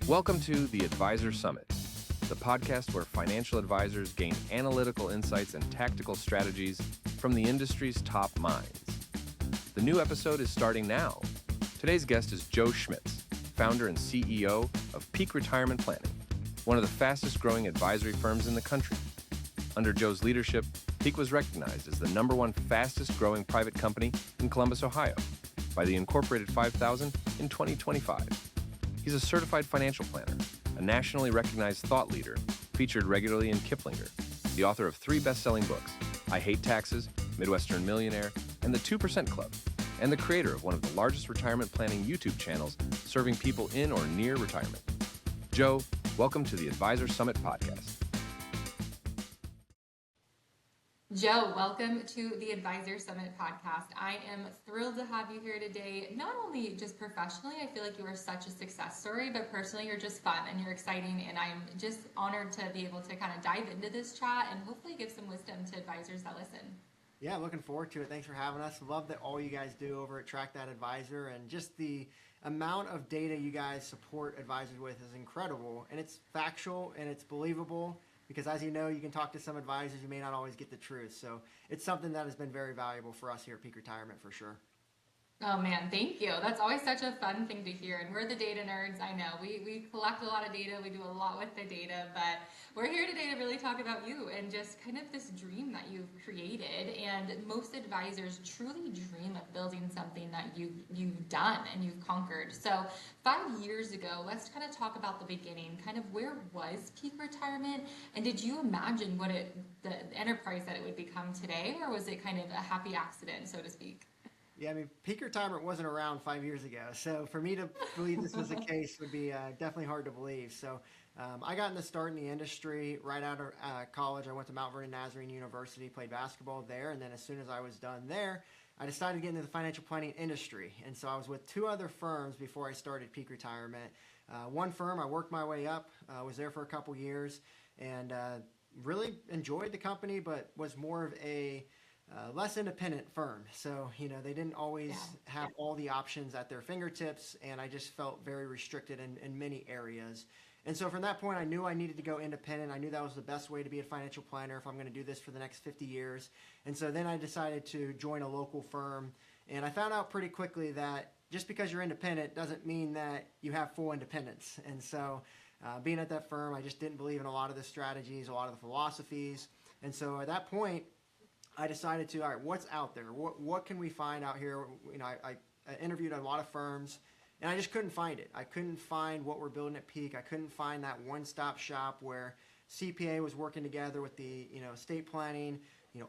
Welcome to the Advisor Summit, the podcast where financial advisors gain analytical insights and tactical strategies from the industry's top minds. The new episode is starting now. Today's guest is Joe Schmitz, founder and CEO of Peak Retirement Planning, one of the fastest growing advisory firms in the country. Under Joe's leadership, Peak was recognized as the #1 fastest growing private company in Columbus, Ohio by the Incorporated 5000 in 2025. He's a certified financial planner, a nationally recognized thought leader, featured regularly in Kiplinger, the author of 3 best-selling books, I Hate Taxes, Midwestern Millionaire, and The 2% Club, and the creator of one of the largest retirement planning YouTube channels serving people in or near retirement. Joe, welcome to the Advisor Summit podcast. Joe, welcome to the Advisor Summit podcast. I am thrilled to have you here today. Not only just professionally, I feel like you are such a success story, but personally you're just fun and you're exciting, and I'm just honored to be able to kind of dive into this chat and hopefully give some wisdom to advisors that listen. Yeah, looking forward to it. Thanks for having us. Love that all you guys do over at Track That Advisor, and just the amount of data you guys support advisors with is incredible, and it's factual and it's believable. Because as you know, you can talk to some advisors, you may not always get the truth. So it's something that has been very valuable for us here at Peak Retirement for sure. Oh man, thank you. That's always such a fun thing to hear. And we're the data nerds. I know we collect a lot of data. We do a lot with the data, but we're here today to really talk about you and just kind of this dream that you've created. And most advisors truly dream of building something that you've done and you've conquered. So 5 years ago, let's kind of talk about the beginning. Kind of where was Peak Retirement, and did you imagine the enterprise that it would become today, or was it kind of a happy accident, so to speak? Yeah, I mean, Peak Retirement wasn't around 5 years ago. So for me to believe this was the case would be definitely hard to believe. So I got in the start in the industry right out of college. I went to Mount Vernon Nazarene University, played basketball there. And then as soon as I was done there, I decided to get into the financial planning industry. And so I was with 2 other firms before I started Peak Retirement. One firm, I worked my way up, was there for a couple years, and really enjoyed the company, but was more of a less independent firm. So, they didn't always have all the options at their fingertips, and I just felt very restricted in many areas. And so from that point, I knew I needed to go independent. I knew that was the best way to be a financial planner if I'm going to do this for the next 50 years. And so then I decided to join a local firm, and I found out pretty quickly that just because you're independent doesn't mean that you have full independence. And so being at that firm, I just didn't believe in a lot of the strategies, a lot of the philosophies. And so at that point, I decided to, all right, what's out there? What can we find out here? I interviewed a lot of firms, and I just couldn't find it. I couldn't find what we're building at Peak. I couldn't find that one-stop shop where CPA was working together with the estate planning,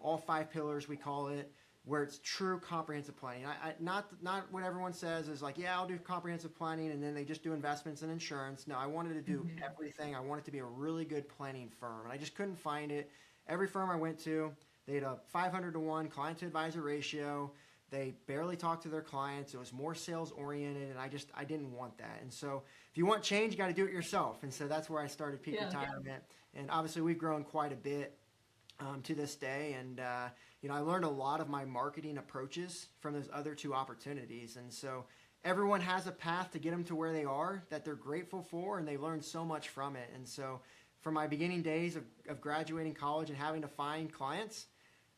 all 5 pillars we call it, where it's true comprehensive planning. Not what everyone says is like, yeah, I'll do comprehensive planning, and then they just do investments and insurance. No, I wanted to do everything. I wanted to be a really good planning firm, and I just couldn't find it. Every firm I went to, they had a 500-to-1 client-to-advisor ratio. They barely talked to their clients. It was more sales-oriented, and I didn't want that. And so if you want change, you got to do it yourself. And so that's where I started Peak Retirement. And obviously, we've grown quite a bit to this day. And, I learned a lot of my marketing approaches from those other 2 opportunities. And so everyone has a path to get them to where they are that they're grateful for, and they learn so much from it. And so from my beginning days of graduating college and having to find clients,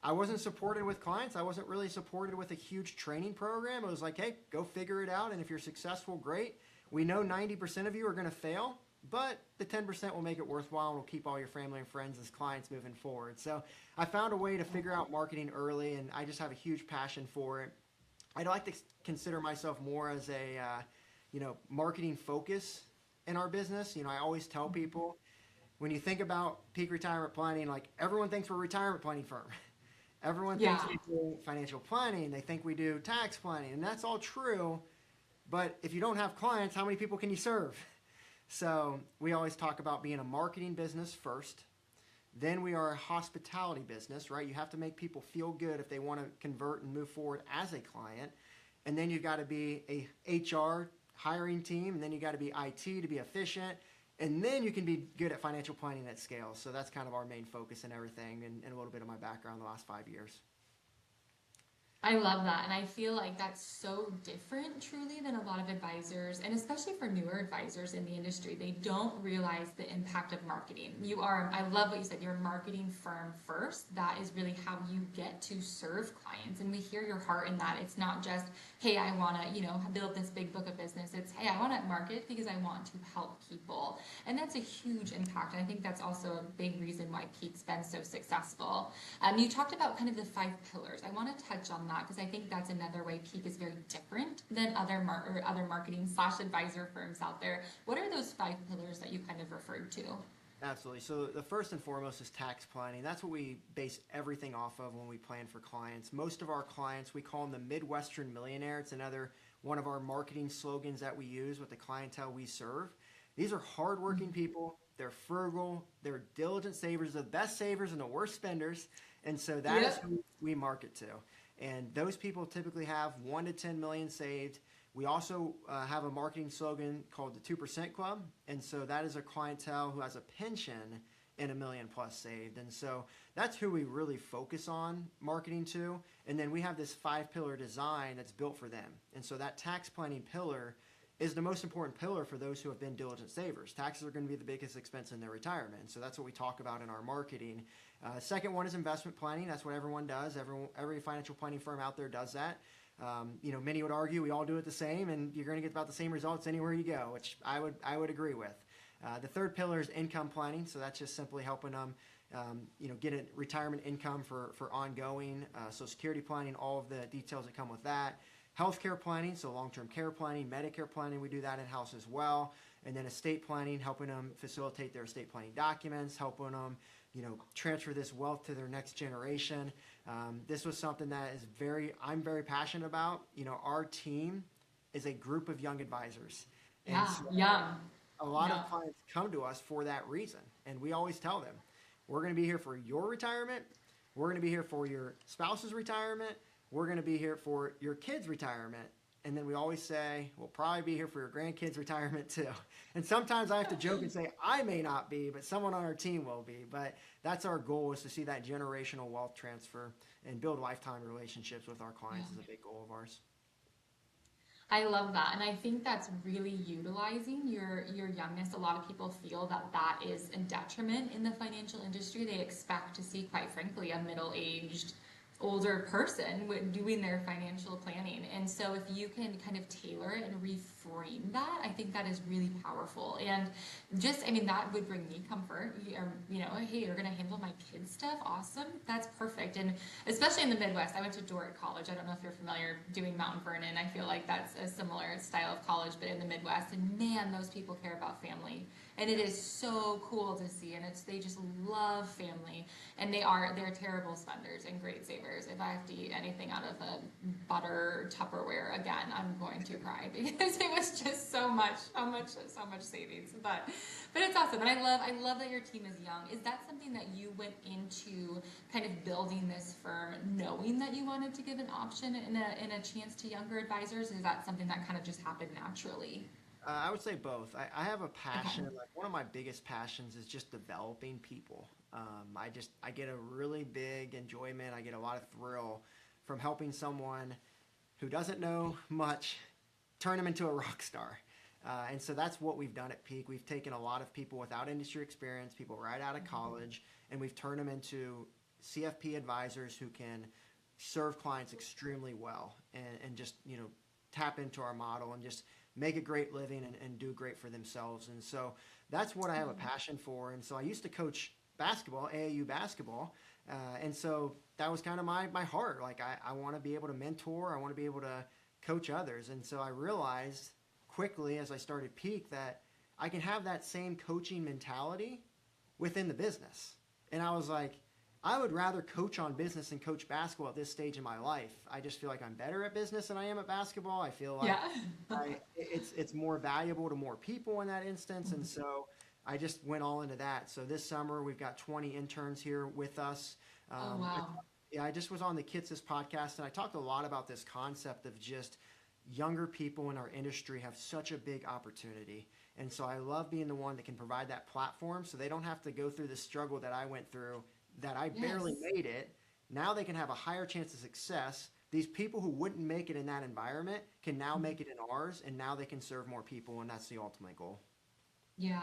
I wasn't supported with clients. I wasn't really supported with a huge training program. It was like, hey, go figure it out. And if you're successful, great. We know 90% of you are going to fail, but the 10% will make it worthwhile and will keep all your family and friends as clients moving forward. So I found a way to figure out marketing early, and I just have a huge passion for it. I'd like to consider myself more as a, marketing focus in our business. I always tell people, when you think about Peak Retirement Planning, like everyone thinks we're a retirement planning firm. Everyone thinks we do financial planning. They think we do tax planning, and that's all true. But if you don't have clients, how many people can you serve? So we always talk about being a marketing business first. Then we are a hospitality business, right? You have to make people feel good if they want to convert and move forward as a client. And then you've got to be a HR hiring team, and then you got to be IT to be efficient. And then you can be good at financial planning at scale. So that's kind of our main focus in everything, and a little bit of my background the last 5 years. I love that. And I feel like that's so different truly than a lot of advisors, and especially for newer advisors in the industry. They don't realize the impact of marketing. I love what you said, you're a marketing firm first. That is really how you get to serve clients. And we hear your heart in that. It's not just, hey, I want to, build this big book of business. It's, hey, I want to market because I want to help people. And that's a huge impact. And I think that's also a big reason why Peak's been so successful. You talked about kind of the 5 pillars. I want to touch on that because I think that's another way Peak is very different than other marketing / advisor firms out there. What are those 5 pillars that you kind of referred to? Absolutely. So the first and foremost is tax planning. That's what we base everything off of when we plan for clients. Most of our clients, we call them the Midwestern millionaire. It's another one of our marketing slogans that we use with the clientele we serve. These are hardworking people. They're frugal. They're diligent savers, the best savers and the worst spenders. And so that is who we market to. And those people typically have 1 to 10 million saved. We also have a marketing slogan called the 2% Club. And so that is a clientele who has a pension and $1 million plus saved. And so that's who we really focus on marketing to. And then we have this 5-pillar design that's built for them. And so that tax planning pillar is the most important pillar for those who have been diligent savers. Taxes are going to be the biggest expense in their retirement. And so that's what we talk about in our marketing. Second one is investment planning. That's what everyone does. Every financial planning firm out there does that. Many would argue we all do it the same, and you're going to get about the same results anywhere you go, which I would agree with. The third pillar is income planning, so that's just simply helping them, get a retirement income for ongoing. Social Security planning, all of the details that come with that. Healthcare planning, so long-term care planning, Medicare planning, we do that in-house as well. And then estate planning, helping them facilitate their estate planning documents, helping them, transfer this wealth to their next generation. This was something that I'm very passionate about. Our team is a group of young advisors. And Yeah, so young. a lot Yeah. of clients come to us for that reason. And we always tell them, we're going to be here for your retirement. We're going to be here for your spouse's retirement. We're going to be here for your kids' retirement. And then we always say, we'll probably be here for your grandkids' retirement too. And sometimes I have to joke and say, I may not be, but someone on our team will be. But that's our goal, is to see that generational wealth transfer and build lifetime relationships with our clients is a big goal of ours. I love that. And I think that's really utilizing your youngness. A lot of people feel that is a detriment in the financial industry. They expect to see, quite frankly, a middle-aged older person doing their financial planning. And so if you can kind of tailor it and reframe that, I think that is really powerful. And that would bring me comfort. Hey, you're going to handle my kids' stuff. Awesome. That's perfect. And especially in the Midwest, I went to Dordt College. I don't know if you're familiar doing Mount Vernon. I feel like that's a similar style of college, but in the Midwest. And man, those people care about family. And it is so cool to see. And they just love family. And they're terrible spenders and great savers. If I have to eat anything out of a butter Tupperware again, I'm going to cry because it was just so much savings. But it's awesome, and I love that your team is young. Is that something that you went into kind of building this firm knowing that you wanted to give an option and a chance to younger advisors? Is that something that kind of just happened naturally? I would say both. I have a passion. Okay. Like, one of my biggest passions is just developing people. I get a really big enjoyment. I get a lot of thrill from helping someone who doesn't know much turn them into a rock star. And so that's what we've done at Peak. We've taken a lot of people without industry experience, people right out of college, and we've turned them into CFP advisors who can serve clients extremely well and just, tap into our model and just make a great living and do great for themselves. And so that's what I have a passion for. And so I used to coach basketball, AAU basketball. And so that was kind of my heart. Like, I want to be able to mentor. I want to be able to coach others. And so I realized quickly as I started Peak that I can have that same coaching mentality within the business. And I was like, I would rather coach on business than coach basketball at this stage in my life. I just feel like I'm better at business than I am at basketball. I feel like it's more valuable to more people in that instance. And so I just went all into that. So this summer we've got 20 interns here with us. Oh, wow. I just was on the Kitsis podcast, and I talked a lot about this concept of just younger people in our industry have such a big opportunity. And so I love being the one that can provide that platform so they don't have to go through the struggle that I went through, that I barely made it. Now they can have a higher chance of success these people who wouldn't make it in that environment can now make it in ours, and now they can serve more people, and that's the ultimate goal. Yeah,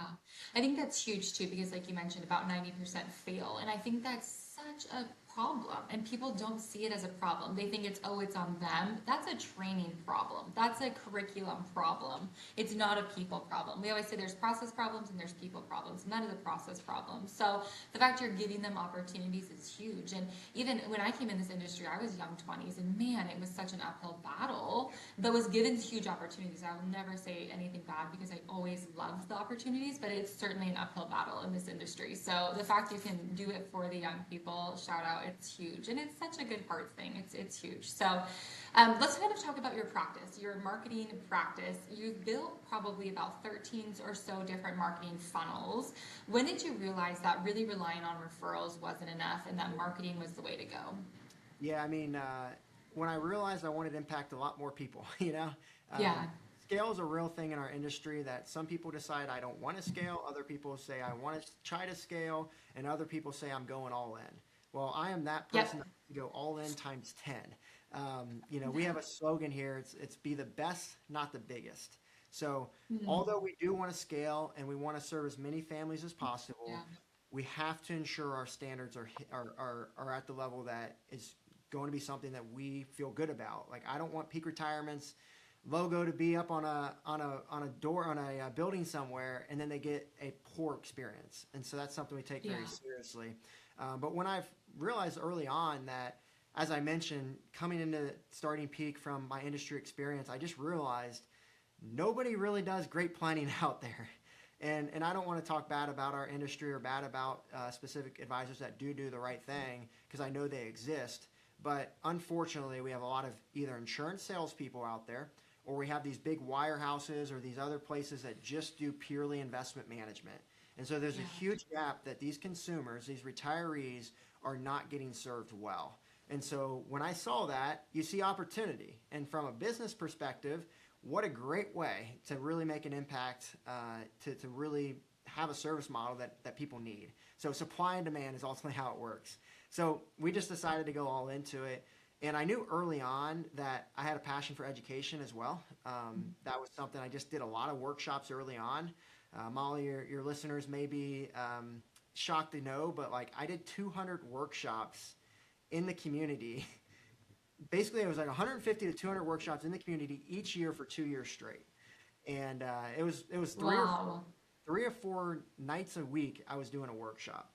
I think that's huge too because, like you mentioned, about 90% fail. And I think that's such a problem. And people don't see it as a problem. They think it's, oh, it's on them. That's a training problem. That's a curriculum problem. It's not a people problem. We always say there's process problems and there's people problems, none of the process problems. So the fact you're giving them opportunities is huge. And even when I came in this industry, I was young 20s, and man, it was such an uphill battle, but was given huge opportunities. I will never say anything bad because I always loved the opportunities, but it's certainly an uphill battle in this industry. So the fact you can do it for the young people, shout out, it's huge. And it's such a good heart thing. It's huge. So let's kind of talk about your practice, your marketing practice. You've built probably about 13 or so different marketing funnels. When did you realize that really relying on referrals wasn't enough and that marketing was the way to go? Yeah, I mean, when I realized I wanted to impact a lot more people, Yeah. scale is a real thing in our industry that some people decide I don't want to scale, other people say I want to try to scale, and other people say I'm going all in. Well, I am that Yep. person that wants to go all in times 10. We have a slogan here. It's be the best, not the biggest. So although we do want to scale and we want to serve as many families as possible, Yeah. we have to ensure our standards are at the level that is going to be something that we feel good about. Like I don't want Peak Retirement's logo to be up on a door on a building somewhere, and then they get a poor experience. And so that's something we take very Yeah. seriously. But when I've realized early on that, as I mentioned, coming into starting Peak from my industry experience, I just realized nobody really does great planning out there. And I don't want to talk bad about our industry or bad about specific advisors that do the right thing, because I know they exist. But unfortunately, we have a lot of either insurance salespeople out there, or we have these big wirehouses or these other places that just do purely investment management. And so there's a huge gap that these consumers, these retirees, are not getting served well. And so when I saw that, you see opportunity. And from a business perspective, what a great way to really make an impact, to really have a service model that people need. So supply and demand is ultimately how it works. So we just decided to go all into it. And I knew early on that I had a passion for education as well. That was something I just did a lot of workshops early on. Molly, your listeners may be shocked to know, but like I did 200 workshops in the community. Basically, it was like 150 to 200 workshops in the community each year for 2 years straight. And it was Wow. 3 or 4 nights a week I was doing a workshop.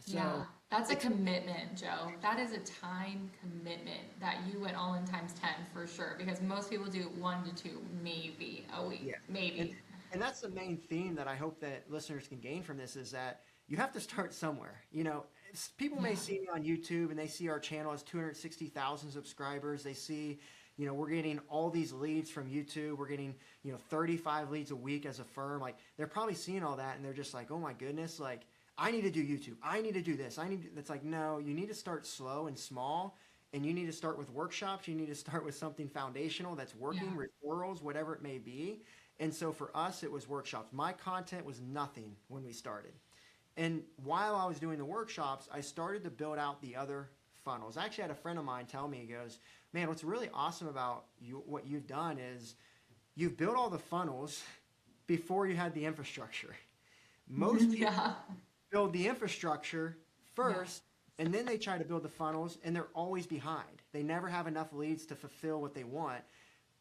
So Yeah, that's a it's commitment, Joe. That is a time commitment that you went all in times 10 for sure, because most people do 1 to 2, maybe a week, Yeah. And maybe. and that's the main theme that I hope that listeners can gain from this is that you have to start somewhere. People may Yeah. see me on YouTube and they see our channel has 260,000 subscribers. They see, we're getting all these leads from YouTube. We're getting, 35 leads a week as a firm. Like they're probably seeing all that and they're just like, oh my goodness, like I need to do YouTube. I need to do this. It's like, no, you need to start slow and small, and you need to start with workshops. You need to start with something foundational that's working, Yeah. referrals, whatever it may be. And so for us, it was workshops. My content was nothing when we started. And while I was doing the workshops, I started to build out the other funnels. I actually had a friend of mine tell me, he goes, man, what's really awesome about what you've done is you've built all the funnels before you had the infrastructure. Most people Yeah. build the infrastructure Yeah. first, and then they try to build the funnels, and they're always behind. They never have enough leads to fulfill what they want.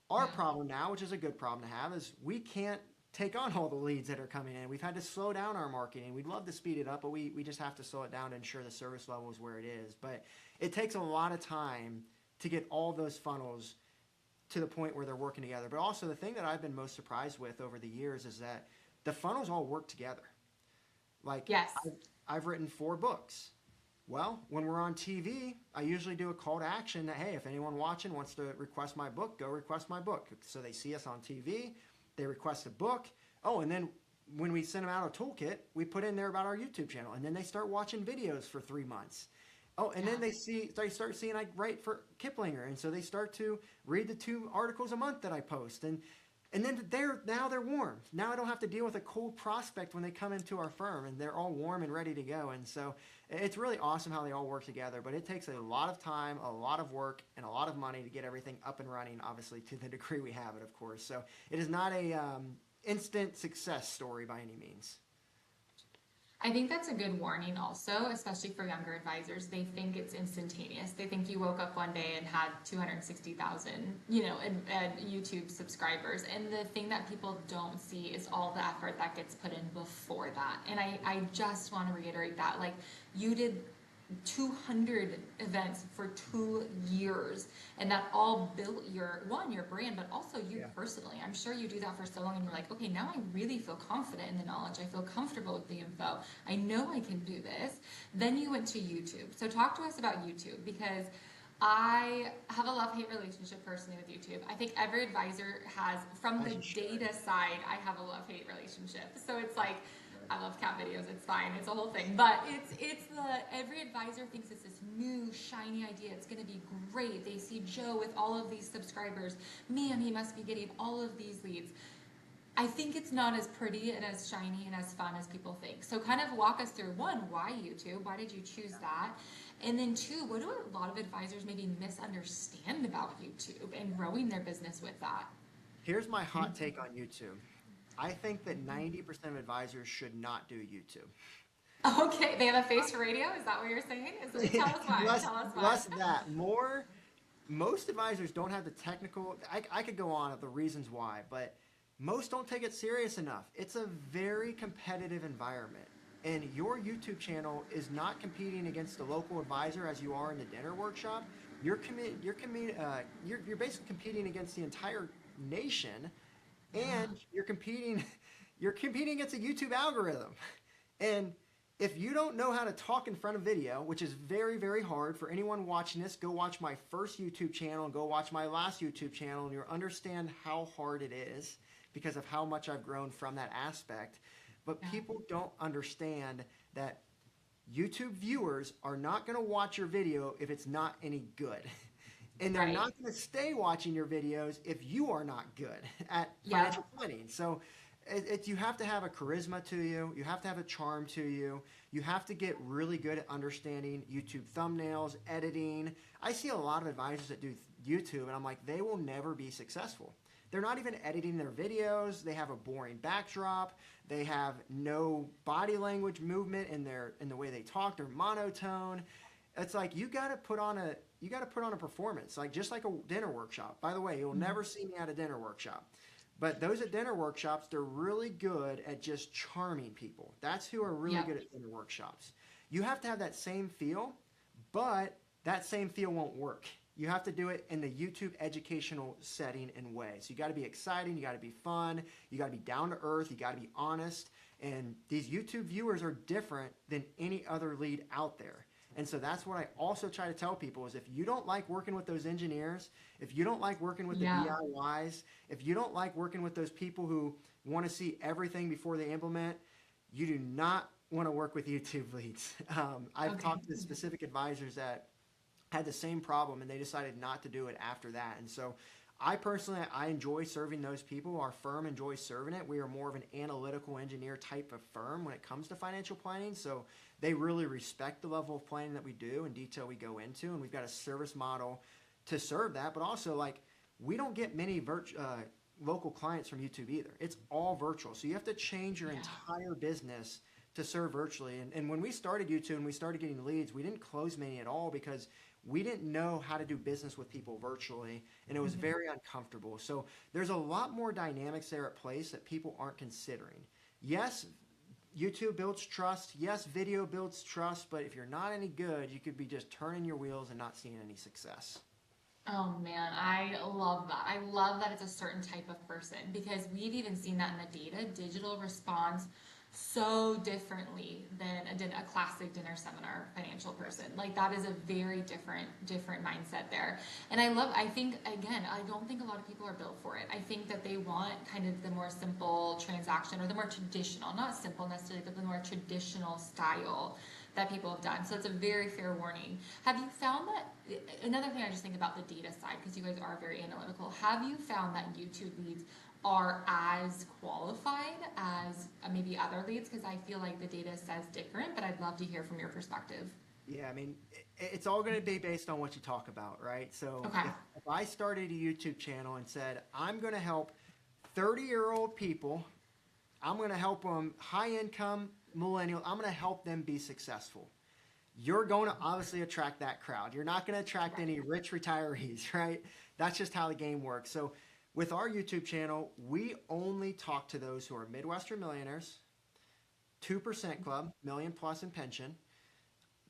Our Yeah. problem now, which is a good problem to have, is we can't take on all the leads that are coming in. We've had to slow down our marketing. We'd love to speed it up, but we just have to slow it down to ensure the service level is where it is. But it takes a lot of time to get all those funnels to the point where they're working together. But also the thing that I've been most surprised with over the years is that the funnels all work together. Like Yes. I've written 4 books. Well, when we're on TV, I usually do a call to action that, hey, if anyone watching wants to request my book, go request my book. So they see us on TV, they request a book. Oh, and then when we send them out a toolkit, we put in there about our YouTube channel, and then they start watching videos for 3 months. Oh, and then Yeah. they start seeing I write for Kiplinger, and so they start to read the 2 articles a month that I post. And And then they're warm. Now I don't have to deal with a cold prospect when they come into our firm, and they're all warm and ready to go. And so it's really awesome how they all work together, but it takes a lot of time, a lot of work, and a lot of money to get everything up and running, obviously, to the degree we have it, of course. So it is not a instant success story by any means. I think that's a good warning also, especially for younger advisors. They think it's instantaneous. They think you woke up one day and had 260,000, YouTube subscribers. And the thing that people don't see is all the effort that gets put in before that. And I just want to reiterate that. Like, you did 200 events for 2 years, and that all built your brand, but also you personally. I'm sure you do that for so long, and you're like, okay, now I really feel confident in the knowledge. I feel comfortable with the info. I know I can do this. Then you went to YouTube. So talk to us about YouTube, because I have a love-hate relationship personally with YouTube. I think every advisor has, from the data side, I have a love-hate relationship. So it's like, I love cat videos, it's fine, it's a whole thing. But every advisor thinks it's this new, shiny idea. It's gonna be great. They see Joe with all of these subscribers. Man, he must be getting all of these leads. I think it's not as pretty and as shiny and as fun as people think. So kind of walk us through, one, why YouTube? Why did you choose that? And then two, what do a lot of advisors maybe misunderstand about YouTube and growing their business with that? Here's my hot take on YouTube. I think that 90% of advisors should not do YouTube. Okay, they have a face for radio? Is that what you're saying? Tell us why. Less that. Most advisors don't have the technical, I could go on of the reasons why, but most don't take it serious enough. It's a very competitive environment. And your YouTube channel is not competing against the local advisor as you are in the dinner workshop. You're basically competing against the entire nation. And you're competing against a YouTube algorithm. And if you don't know how to talk in front of video, which is very, very hard for anyone watching this, go watch my first YouTube channel and go watch my last YouTube channel, and you'll understand how hard it is because of how much I've grown from that aspect. But people don't understand that YouTube viewers are not going to watch your video if it's not any good. And they're not going to stay watching your videos if you are not good at financial planning. So you have to have a charisma to you. You have to have a charm to you. You have to get really good at understanding YouTube thumbnails, editing. I see a lot of advisors that do YouTube, and I'm like, they will never be successful. They're not even editing their videos. They have a boring backdrop. They have no body language movement in the way they talk. They're monotone. It's like you got to put on a performance, like just like a dinner workshop. By the way, you'll never see me at a dinner workshop. But those at dinner workshops, they're really good at just charming people. That's who are really good at dinner workshops. You have to have that same feel, but that same feel won't work. You have to do it in the YouTube educational setting and way. So you got to be exciting, you got to be fun, you got to be down to earth, you got to be honest. And these YouTube viewers are different than any other lead out there. And so that's what I also try to tell people is if you don't like working with those engineers, if you don't like working with the DIYs, if you don't like working with those people who want to see everything before they implement, you do not want to work with YouTube leads. I've talked to specific advisors that had the same problem and they decided not to do it after that. And so I enjoy serving those people. Our firm enjoys serving it. We are more of an analytical engineer type of firm when it comes to financial planning. So they really respect the level of planning that we do and detail we go into. And we've got a service model to serve that. But also, like, we don't get many local clients from YouTube either. It's all virtual. So you have to change your entire business to serve virtually. And when we started YouTube and we started getting leads, we didn't close many at all because we didn't know how to do business with people virtually, and it was very uncomfortable. So there's a lot more dynamics there at place that people aren't considering. Yes, YouTube builds trust. Yes, video builds trust. But if you're not any good, you could be just turning your wheels and not seeing any success. Oh man, I love that. I love that it's a certain type of person because we've even seen that in the data. Digital responds so differently than a classic dinner seminar financial person. Like that is a very different mindset there. And I think again, I don't think a lot of people are built for it. I think that they want kind of the more simple transaction or the more traditional, not simple necessarily, but the more traditional style that people have done. So it's a very fair warning. Have you found that, another thing I just think about the data side, because you guys are very analytical, have you found that YouTube leads are as qualified as maybe other leads? Because I feel like the data says different, but I'd love to hear from your perspective. Yeah, I mean, it's all going to be based on what you talk about, right? So Okay. if I started a YouTube channel and said, I'm going to help 30-year-old people, I'm going to help them high income millennial, I'm going to help them be successful. You're going to obviously attract that crowd. You're not going to attract any rich retirees, right? That's just how the game works. So with our YouTube channel, we only talk to those who are Midwestern millionaires, 2% club, million plus in pension,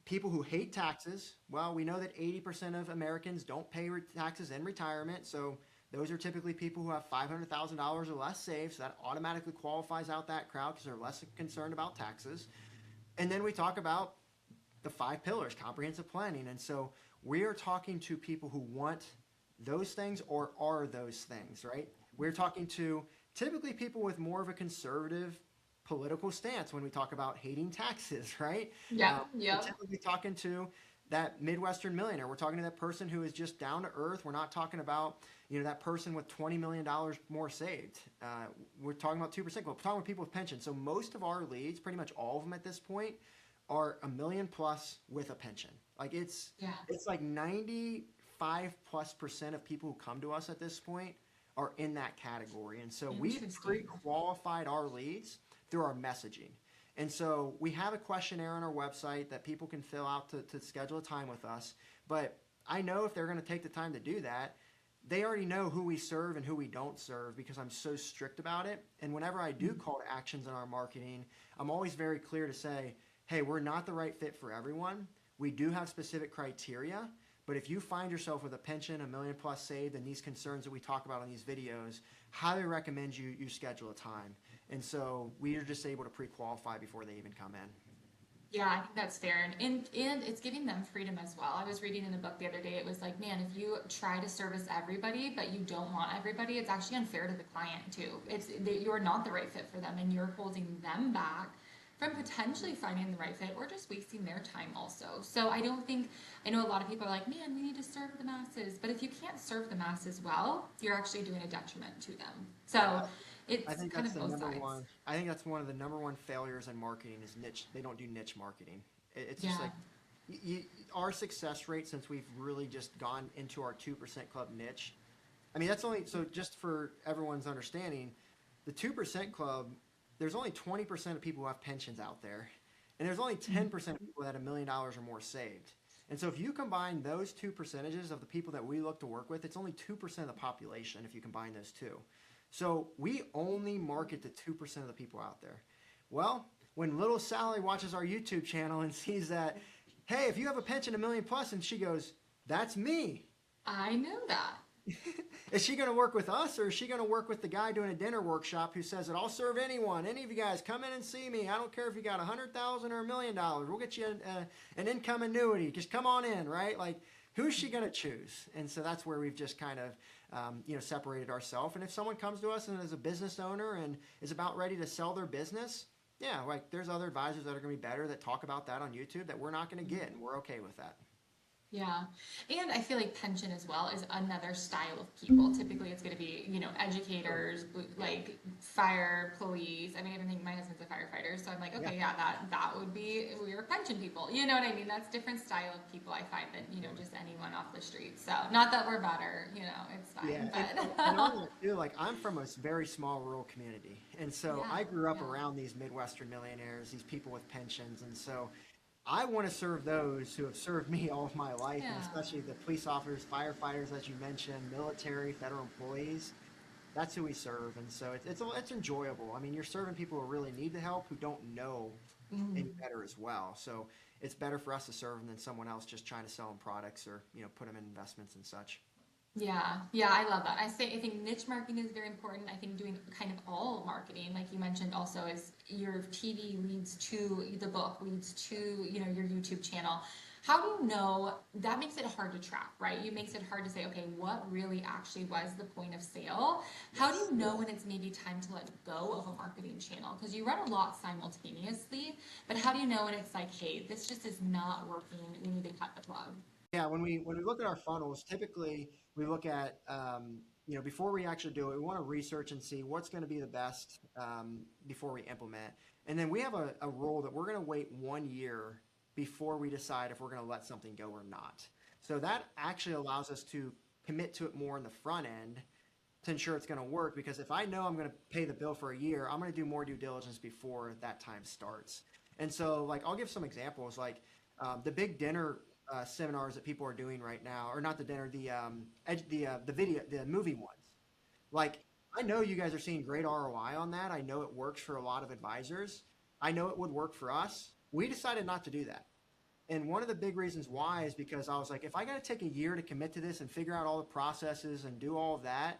people who hate taxes. Well, we know that 80% of Americans don't pay taxes in retirement. So those are typically people who have $500,000 or less saved. So that automatically qualifies out that crowd because they're less concerned about taxes. And then we talk about the 5 pillars, comprehensive planning. And so we are talking to people who want those things or are those things, right? We're talking to typically people with more of a conservative political stance when we talk about hating taxes, right? Yeah. We're typically talking to that Midwestern millionaire. We're talking to that person who is just down to earth. We're not talking about, that person with $20 million more saved. We're talking about 2%. We're talking about people with pensions. So most of our leads, pretty much all of them at this point, are $1 million plus with a pension. Like it's like 95+% of people who come to us at this point are in that category. And so we pre-qualified our leads through our messaging. And so we have a questionnaire on our website that people can fill out to schedule a time with us. But I know if they're going to take the time to do that, they already know who we serve and who we don't serve because I'm so strict about it. And whenever I do call to actions in our marketing, I'm always very clear to say, hey, we're not the right fit for everyone. We do have specific criteria. But if you find yourself with a pension, $1 million plus saved, and these concerns that we talk about on these videos, highly recommend you schedule a time. And so we are just able to pre-qualify before they even come in. Yeah, I think that's fair. And it's giving them freedom as well. I was reading in a book the other day, it was like, man, if you try to service everybody, but you don't want everybody, it's actually unfair to the client too. You're not the right fit for them and you're holding them back from potentially finding the right fit or just wasting their time also. So I know a lot of people are like, man, we need to serve the masses. But if you can't serve the masses well, you're actually doing a detriment to them. So it's I think kind that's of the both number sides. one. I think that's one of the number one failures in marketing is niche. They don't do niche marketing. It's just like our success rate since we've really just gone into our 2% club niche. I mean, that's only, so just for everyone's understanding, the 2% club, there's only 20% of people who have pensions out there. And there's only 10% of people that have $1 million or more saved. And so if you combine those two percentages of the people that we look to work with, it's only 2% of the population if you combine those two. So we only market to 2% of the people out there. Well, when little Sally watches our YouTube channel and sees that, hey, if you have a pension $1 million plus, and she goes, that's me. I know that. Is she going to work with us or is she going to work with the guy doing a dinner workshop who says that I'll serve anyone, any of you guys, come in and see me. I don't care if you got $100,000 or $1 million. We'll get you an income annuity. Just come on in, right? Like, who's she going to choose? And so that's where we've just kind of, separated ourselves. And if someone comes to us and is a business owner and is about ready to sell their business, yeah, like there's other advisors that are going to be better that talk about that on YouTube that we're not going to get, and we're okay with that. Yeah. And I feel like pension as well is another style of people. Typically it's going to be, educators, like fire, police. I mean, I think my husband's a firefighter. So I'm like, okay, that would be, we're pension people. You know what I mean? That's different style of people I find than, just anyone off the street. So not that we're better, it's fine. Yeah, But and all that too, like I'm from a very small rural community. And so I grew up around these Midwestern millionaires, these people with pensions. And so I want to serve those who have served me all of my life, and especially the police officers, firefighters, as you mentioned, military, federal employees. That's who we serve, and so it's enjoyable. I mean, you're serving people who really need the help, who don't know any better as well. So it's better for us to serve them than someone else just trying to sell them products or put them in investments and such. Yeah, I love that. I think niche marketing is very important. I think doing kind of all marketing, like you mentioned, also is your TV leads to the book, leads to your YouTube channel. How do you know? That makes it hard to track, right? It makes it hard to say, okay, what really actually was the point of sale? How do you know when it's maybe time to let go of a marketing channel? Because you run a lot simultaneously, but how do you know when it's like, hey, this just is not working, we need to cut the plug? Yeah, when we look at our funnels, typically we look at before we actually do it, we want to research and see what's going to be the best before we implement. And then we have a rule that we're going to wait 1 year before we decide if we're going to let something go or not. So that actually allows us to commit to it more in the front end to ensure it's going to work. Because if I know I'm going to pay the bill for a year, I'm going to do more due diligence before that time starts. And so, like, I'll give some examples. Like the big dinner seminars that people are doing right now, or not the dinner, the movie ones. Like, I know you guys are seeing great ROI on that. I know it works for a lot of advisors. I know it would work for us. We decided not to do that. And one of the big reasons why is because I was like, if I got to take a year to commit to this and figure out all the processes and do all of that,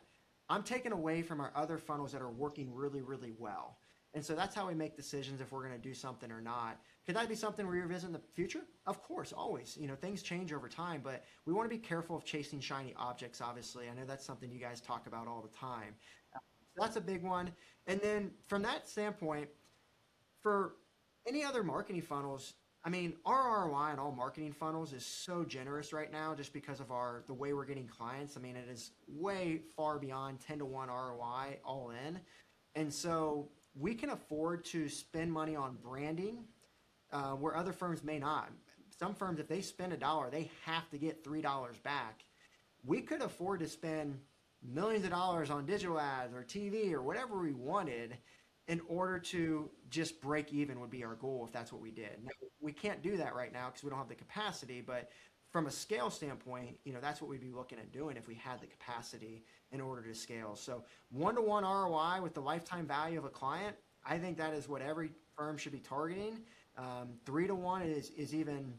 I'm taking away from our other funnels that are working really, really well. And so that's how we make decisions if we're going to do something or not. Could that be something we revisit in the future? Of course, always. Things change over time, but we want to be careful of chasing shiny objects, obviously. I know that's something you guys talk about all the time. So that's a big one. And then from that standpoint, for any other marketing funnels, I mean, our ROI on all marketing funnels is so generous right now just because of the way we're getting clients. I mean, it is way far beyond 10-to-1 ROI all in. And so we can afford to spend money on branding where other firms may not. Some firms, if they spend $1, they have to get $3 back. We could afford to spend millions of dollars on digital ads or TV or whatever we wanted in order to just break even would be our goal if that's what we did. Now, we can't do that right now because we don't have the capacity, but from a scale standpoint, that's what we'd be looking at doing if we had the capacity in order to scale. So 1-to-1 ROI with the lifetime value of a client, I think that is what every firm should be targeting. 3-to-1 is even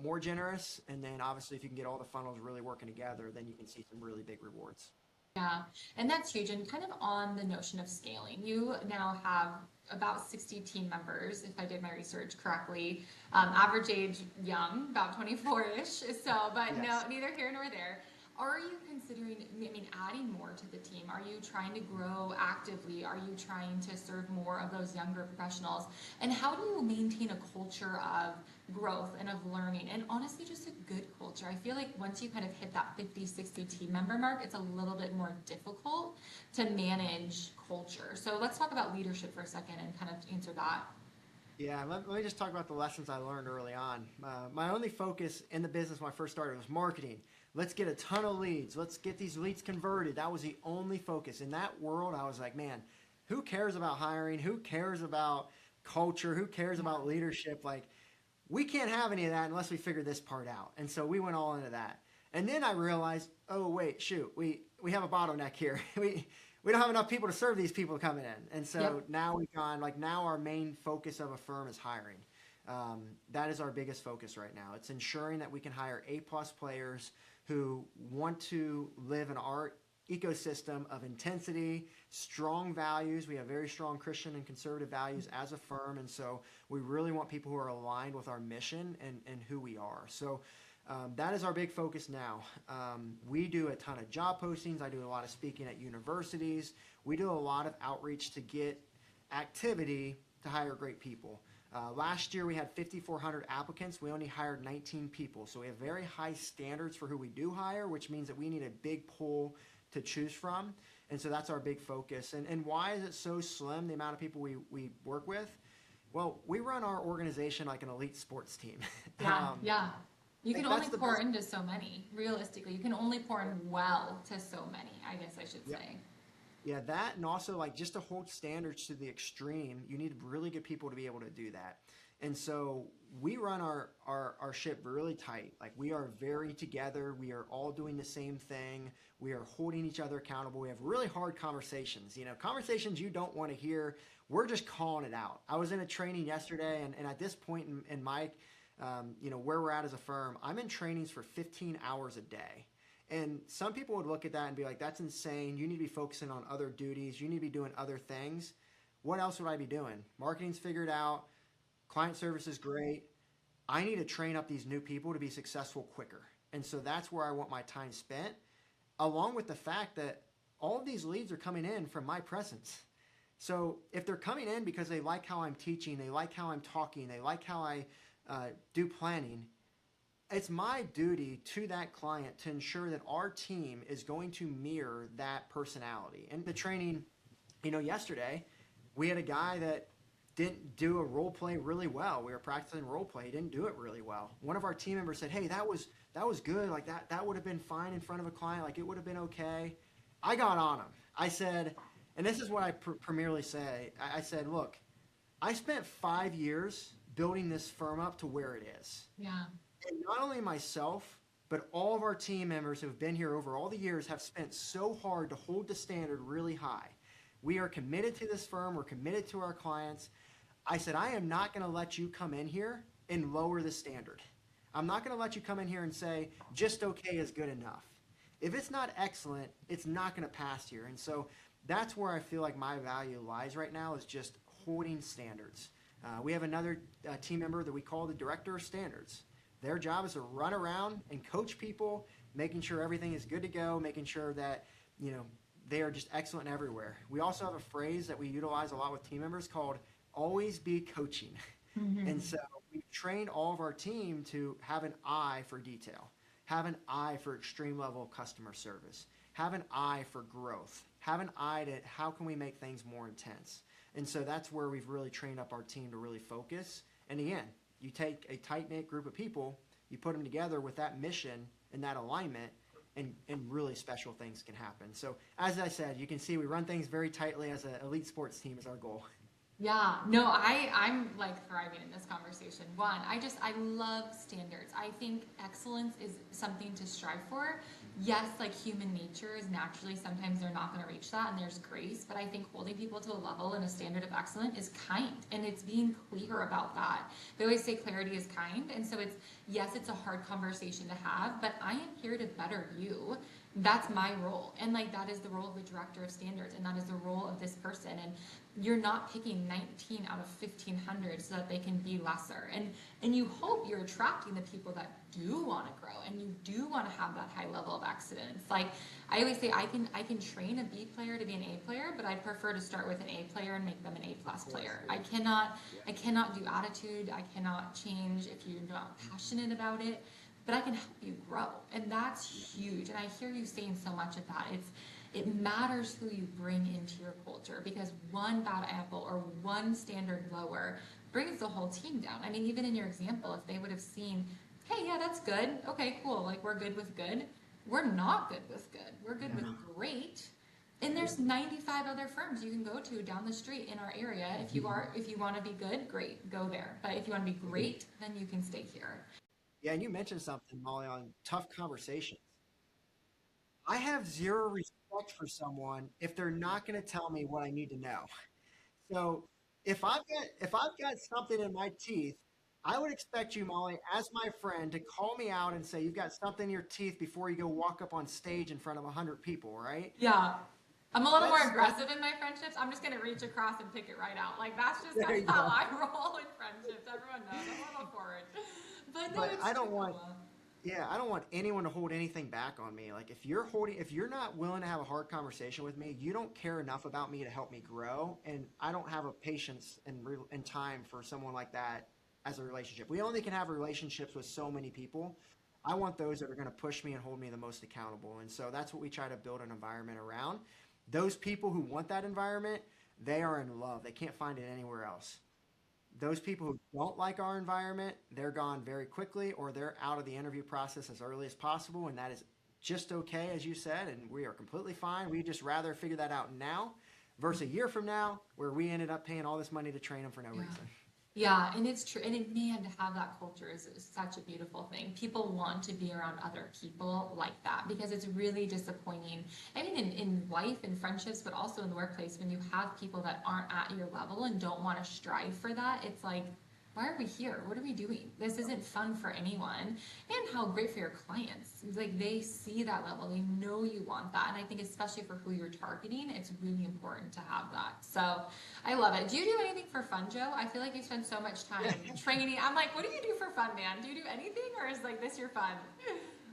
more generous. And then obviously if you can get all the funnels really working together, then you can see some really big rewards. Yeah, and that's huge. And kind of on the notion of scaling, you now have about 60 team members, if I did my research correctly. Average age young, about 24-ish. So, but Yes. no, neither here nor there. Are you considering, adding more to the team? Are you trying to grow actively? Are you trying to serve more of those younger professionals? And how do you maintain a culture of growth and of learning and honestly just a good culture? I feel like once you kind of hit that 50, 60 team member mark, it's a little bit more difficult to manage culture. So let's talk about leadership for a second and kind of answer that. Yeah, let me just talk about the lessons I learned early on. My only focus in the business when I first started was marketing. Let's get a ton of leads. Let's get these leads converted. That was the only focus. In that world, I was like, man, who cares about hiring? Who cares about culture? Who cares about leadership? Like, we can't have any of that unless we figure this part out. And so we went all into that. And then I realized, oh, wait, shoot, we have a bottleneck here. We don't have enough people to serve these people coming in. And so now we've gone, like, now our main focus of a firm is hiring. That is our biggest focus right now. It's ensuring that we can hire A-plus players who want to live in our ecosystem of intensity, strong values. We have very strong Christian and conservative values as a firm. And so we really want people who are aligned with our mission and who we are. So that is our big focus now. We do a ton of job postings. I do a lot of speaking at universities. We do a lot of outreach to get activity to hire great people. Last year we had 5,400 applicants. We only hired 19 people. So we have very high standards for who we do hire, which means that we need a big pool to choose from. And so that's our big focus. And why is it so slim, the amount of people we work with? Well, we run our organization like an elite sports team. Yeah. You can only pour best. into so many. Realistically, you can only pour in well to so many, I guess I should say. Yeah, that, and also like just to hold standards to the extreme, you need really good people to be able to do that. And so we run our ship really tight. Like, we are very together. We are all doing the same thing. We are holding each other accountable. We have really hard conversations, conversations you don't want to hear. We're just calling it out. I was in a training yesterday, and at this point in my, where we're at as a firm, I'm in trainings for 15 hours a day. And some people would look at that and be like, that's insane. You need to be focusing on other duties. You need to be doing other things. What else would I be doing? Marketing's figured out. Client service is great. I need to train up these new people to be successful quicker. And so that's where I want my time spent, along with the fact that all of these leads are coming in from my presence. So if they're coming in because they like how I'm teaching, they like how I'm talking, they like how I do planning, it's my duty to that client to ensure that our team is going to mirror that personality. And the training, yesterday, we had a guy that didn't do a role play really well. We were practicing role play. He didn't do it really well. One of our team members said, "Hey, that was good. Like that would have been fine in front of a client. Like it would have been okay." I got on him. I said, and this is what I primarily say. I said, "Look, I spent 5 years building this firm up to where it is. Yeah. And not only myself, but all of our team members who have been here over all the years have spent so hard to hold the standard really high. We are committed to this firm. We're committed to our clients." I said, "I am not going to let you come in here and lower the standard. I'm not going to let you come in here and say, just okay is good enough. If it's not excellent, it's not going to pass here." And so that's where I feel like my value lies right now, is just holding standards. We have another team member that we call the director of standards. Their job is to run around and coach people, making sure everything is good to go, making sure that, they are just excellent everywhere. We also have a phrase that we utilize a lot with team members called always be coaching. Mm-hmm. And so we've trained all of our team to have an eye for detail, have an eye for extreme level customer service, have an eye for growth, have an eye to how can we make things more intense. And so that's where we've really trained up our team to really focus. And again, you take a tight-knit group of people, you put them together with that mission and that alignment, and really special things can happen. So as I said, you can see we run things very tightly as an elite sports team is our goal. Yeah, no, I'm like thriving in this conversation. One, I love standards. I think excellence is something to strive for. Yes, like human nature is naturally, sometimes they're not going to reach that, and there's grace, but I think holding people to a level and a standard of excellence is kind, and it's being clear about that. They always say clarity is kind, and so it's a hard conversation to have, but I am here to better you. That's my role, and like that is the role of the director of standards, and that is the role of this person. And you're not picking 19 out of 1,500 so that they can be lesser, and you hope you're attracting the people that do want to grow and you do want to have that high level of excellence. Like I always say, I can train a B player to be an A player, but I'd prefer to start with an A player and make them an A plus player. I cannot do attitude. I cannot change if you're not passionate about it. But I can help you grow, and that's huge. And I hear you saying so much of that. It matters who you bring into your culture, because one bad apple or one standard lower brings the whole team down. I mean, even in your example, if they would have seen, hey, yeah, that's good. Okay, cool. Like we're good with good. We're not good with good. We're good with great. And there's 95 other firms you can go to down the street in our area. If you want to be good, great, go there. But if you want to be great, then you can stay here. Yeah, and you mentioned something, Molly, on tough conversations. I have zero respect for someone if they're not going to tell me what I need to know. So if I've got something in my teeth, I would expect you, Molly, as my friend, to call me out and say you've got something in your teeth before you go walk up on stage in front of 100 people, right? Yeah. I'm a little more That's aggressive in my friendships. I'm just going to reach across and pick it right out. Like, that's just there kind you of how go. I roll in friendships. Everyone knows. I'm a little forward. But no, But it's I don't true. want I don't want anyone to hold anything back on me. Like if you're not willing to have a hard conversation with me, you don't care enough about me to help me grow, and I don't have a patience and time for someone like that as a relationship. We only can have relationships with so many people. I want those that are going to push me and hold me the most accountable. And so that's what we try to build an environment around. Those people who want that environment, they are in love. They can't find it anywhere else. Those people who don't like our environment, they're gone very quickly, or they're out of the interview process as early as possible, and that is just okay, as you said, and we are completely fine. We just rather figure that out now versus a year from now, where we ended up paying all this money to train them for no reason. Yeah, and it's true. Man, to have that culture is such a beautiful thing. People want to be around other people like that, because it's really disappointing. I mean, in life and friendships, but also in the workplace, when you have people that aren't at your level and don't want to strive for that, it's like, why are we here? What are we doing? This isn't fun for anyone. And how great for your clients. It's like they see that level. They know you want that. And I think especially for who you're targeting, it's really important to have that. So I love it. Do you do anything for fun, Joe? I feel like you spend so much time training. I'm like, what do you do for fun, man? Do you do anything, or is like this your fun?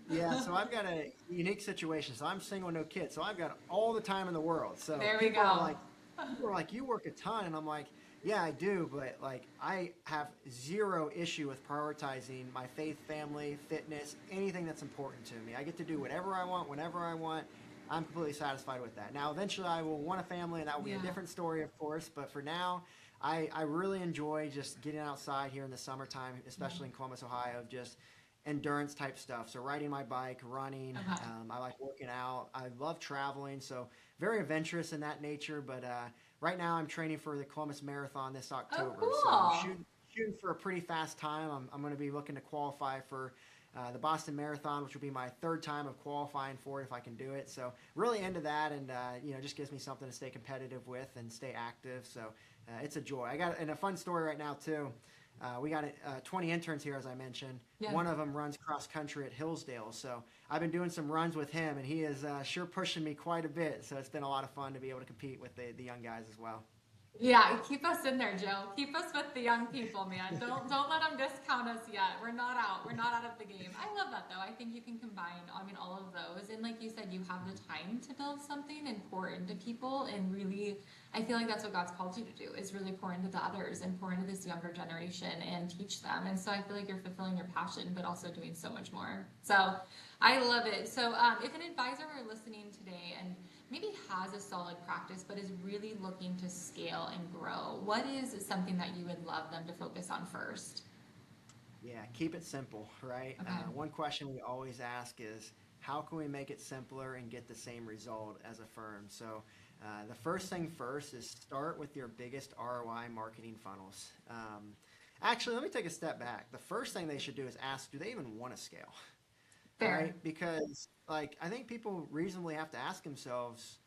Yeah, so I've got a unique situation. So I'm single, no kids. So I've got all the time in the world. So There we people go. are like, you work a ton. And I'm like, Yeah, I do, but like I have zero issue with prioritizing my faith, family, fitness, anything that's important to me. I get to do whatever I want, whenever I want. I'm completely satisfied with that. Now, eventually, I will want a family, and that will be a Yeah. different story, of course. But for now, I really enjoy just getting outside here in the summertime, especially in Columbus, Ohio, just endurance type stuff. So riding my bike, running. Okay. I like working out. I love traveling. So very adventurous in that nature. But right now, I'm training for the Columbus Marathon this Oh, October. So cool. shooting for a pretty fast time. I'm going to be looking to qualify for the Boston Marathon, which will be my third time of qualifying for it if I can do it. So really into that, and just gives me something to stay competitive with and stay active. So it's a joy. I got and a fun story right now too. We got 20 interns here, as I mentioned. Yeah. One of them runs cross country at Hillsdale, so I've been doing some runs with him, and he is sure pushing me quite a bit. So it's been a lot of fun to be able to compete with the young guys as well. Yeah, keep us in there, Joe. Keep us with the young people, man. Don't let them discount us yet. We're not out. We're not out of the game. I love that though. I think you can combine, all of those. And like you said, you have the time to build something and pour into people. And really, I feel like that's what God's called you to do, is really pour into the others and pour into this younger generation and teach them. And so I feel like you're fulfilling your passion, but also doing so much more. So I love it. So if an advisor were listening today and maybe has a solid practice but is really looking to scale and grow, what is something that you would love them to focus on first? Yeah, keep it simple, right? Okay. One question we always ask is, how can we make it simpler and get the same result as a firm? So the first thing first is start with your biggest ROI marketing funnels. Actually, let me take a step back. The first thing they should do is ask, do they even want to scale? Fair. Right? Because like I think people reasonably have to ask themselves,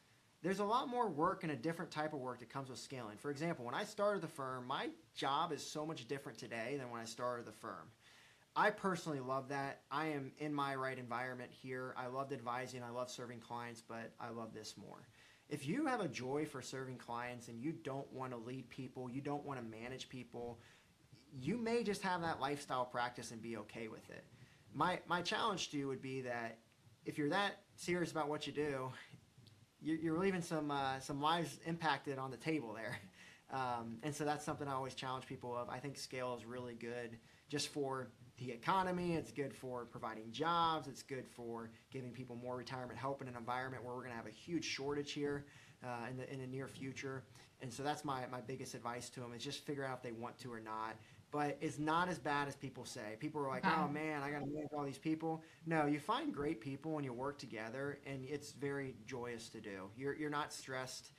there's a lot more work and a different type of work that comes with scaling. For example, when I started the firm, my job is so much different today than when I started the firm. I personally love that. I am in my right environment here. I loved advising, I love serving clients, but I love this more. If you have a joy for serving clients and you don't want to lead people, you don't want to manage people, you may just have that lifestyle practice and be okay with it. My challenge to you would be that if you're that serious about what you do, you're leaving some lives impacted on the table there. And so that's something I always challenge people of. I think scale is really good just for the economy. It's good for providing jobs. It's good for giving people more retirement help in an environment where we're going to have a huge shortage here in the near future. And so that's my biggest advice to them, is just figure out if they want to or not. But it's not as bad as people say. People are like, Okay. oh man, I got to manage all these people. No, you find great people and you work together, and it's very joyous to do. You're not stressed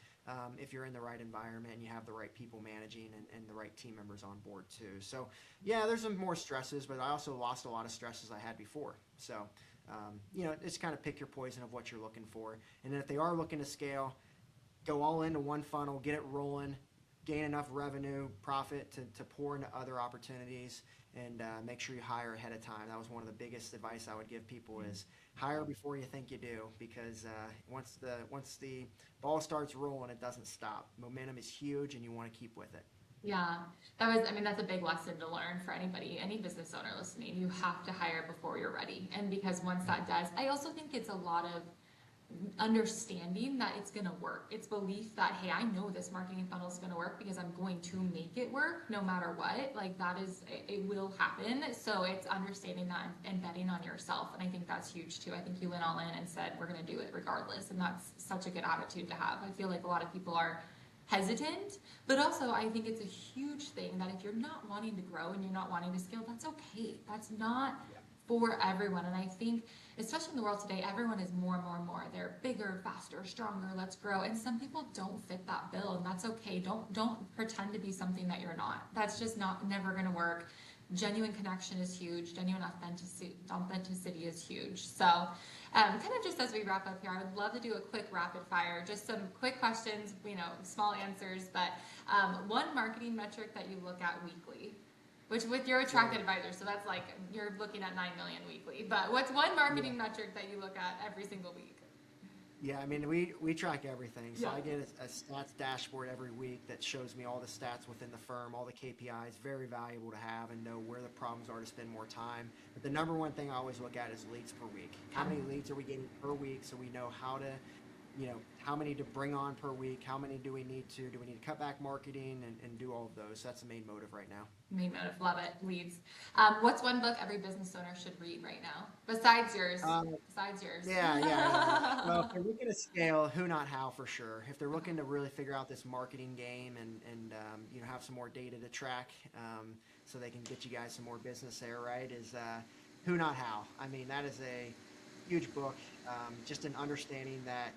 if you're in the right environment and you have the right people managing and the right team members on board too. So yeah, there's some more stresses, but I also lost a lot of stresses I had before. So it's kind of pick your poison of what you're looking for. And then if they are looking to scale, go all into one funnel, get it rolling, gain enough revenue, profit to pour into other opportunities, and make sure you hire ahead of time. That was one of the biggest advice I would give people, is hire before you think you do, because once the ball starts rolling, it doesn't stop. Momentum is huge, and you want to keep with it. Yeah, that's a big lesson to learn for anybody, any business owner listening. You have to hire before you're ready. And because once that does, I also think it's a lot of understanding that it's going to work. It's belief that, hey, I know this marketing funnel is going to work because I'm going to make it work no matter what. Like it will happen. So it's understanding that and betting on yourself. And I think that's huge too. I think you went all in and said, we're going to do it regardless. And that's such a good attitude to have. I feel like a lot of people are hesitant, but also I think it's a huge thing that if you're not wanting to grow and you're not wanting to scale, that's okay. That's not for everyone. And I think, especially in the world today, everyone is more and more and more. They're bigger, faster, stronger, let's grow. And some people don't fit that bill, and that's okay. Don't pretend to be something that you're not. That's just never going to work. Genuine connection is huge. Genuine authenticity is huge. So kind of just as we wrap up here, I would love to do a quick rapid fire, just some quick questions, small answers, but one marketing metric that you look at weekly. Which with your attracted advisor, so that's like you're looking at 9 million weekly. But what's one marketing metric that you look at every single week? Yeah, I mean, we track everything. So I get a stats dashboard every week that shows me all the stats within the firm, all the KPIs. Very valuable to have and know where the problems are to spend more time. But the number one thing I always look at is leads per week. How many leads are we getting per week, so we know how to how many to bring on per week, how many do we need to cut back marketing and do all of those. That's the main motive right now. Main motive, love it, leads. What's one book every business owner should read right now? Besides yours. Yeah. Well, if they're looking to scale, who not how for sure. If they're looking to really figure out this marketing game and have some more data to track, so they can get you guys some more business there, right? Is who not how. I mean, that is a huge book. Just an understanding that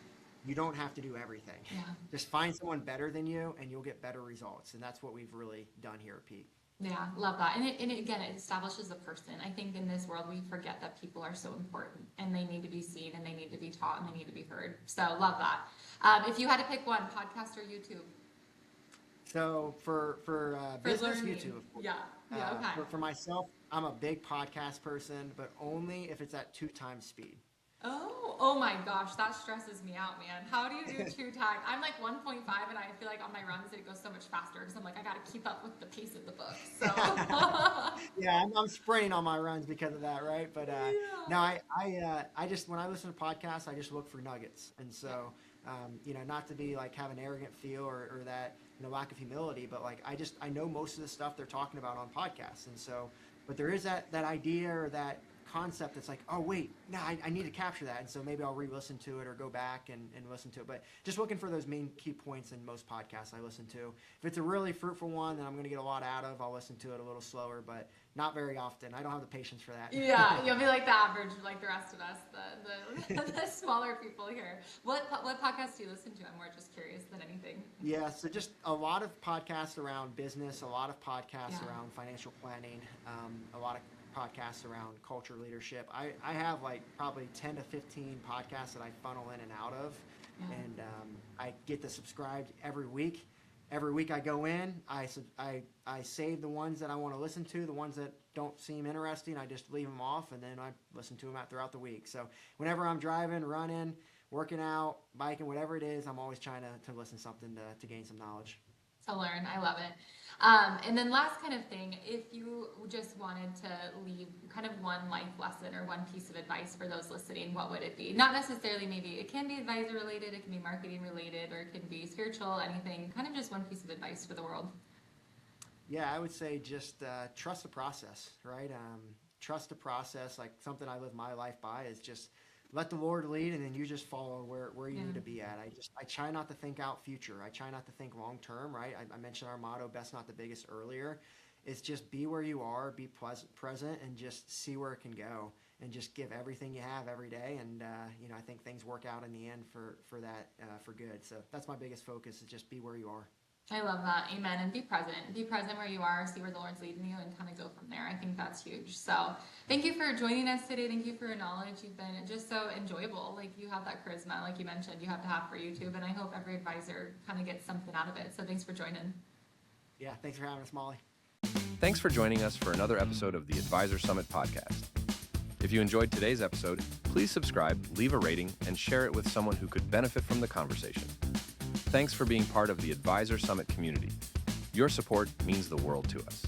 you don't have to do everything. Yeah. Just find someone better than you, and you'll get better results. And that's what we've really done here at Peak. Yeah, love that. And again, it establishes a person. I think in this world, we forget that people are so important and they need to be seen and they need to be taught and they need to be heard. So love that. If you had to pick one, podcast or YouTube? So for business, learning. YouTube. Of course. Yeah, okay. For myself, I'm a big podcast person, but only if it's at 2x speed. Oh my gosh, that stresses me out, man. How do you do 2 times? I'm like 1.5 and I feel like on my runs it goes so much faster because I'm like, I got to keep up with the pace of the book. So yeah, I'm sprinting on my runs because of that, right? But no, I just, when I listen to podcasts, I just look for nuggets. And so, not to be like have an arrogant feel or that, lack of humility, but like, I know most of the stuff they're talking about on podcasts. And so, but there is that idea or that concept that's like, oh wait, no, I need to capture that, and so maybe I'll re-listen to it or go back and listen to it. But just looking for those main key points in most podcasts I listen to. If it's a really fruitful one that I'm going to get a lot out of, I'll listen to it a little slower, but not very often. I don't have the patience for that. Yeah, you'll be like the average, like the rest of us, the smaller people here. What podcasts do you listen to? I'm more just curious than anything. Yeah, so just a lot of podcasts around business, a lot of podcasts around financial planning, a lot of podcasts around culture, leadership. I have like probably 10 to 15 podcasts that I funnel in and out of, and I get to subscribe every week. Every week I go in, I save the ones that I want to listen to, the ones that don't seem interesting, I just leave them off, and then I listen to them throughout the week. So whenever I'm driving, running, working out, biking, whatever it is, I'm always trying to listen to something to gain some knowledge. To learn. I love it. And then last kind of thing, if you just wanted to leave kind of one life lesson or one piece of advice for those listening, what would it be? Not necessarily, maybe it can be advisor related, it can be marketing related, or it can be spiritual, anything, kind of just one piece of advice for the world. Yeah, I would say just trust the process, right? Trust the process. Like something I live my life by is just let the Lord lead, and then you just follow where you need to be at. I try not to think out future. I try not to think long term, right? I mentioned our motto, best not the biggest, earlier. It's just be where you are, be present, and just see where it can go, and just give everything you have every day. And I think things work out in the end for that for good. So that's my biggest focus, is just be where you are. I love that. Amen. And be present. Be present where you are, see where the Lord's leading you, and kind of go from there. I think that's huge. So thank you for joining us today. Thank you for your knowledge. You've been just so enjoyable. Like, you have that charisma, like you mentioned, you have to have for YouTube. And I hope every advisor kind of gets something out of it. So thanks for joining. Yeah, thanks for having us, Molly. Thanks for joining us for another episode of the Advisor Summit podcast. If you enjoyed today's episode, please subscribe, leave a rating, and share it with someone who could benefit from the conversation. Thanks for being part of the Advisor Summit community. Your support means the world to us.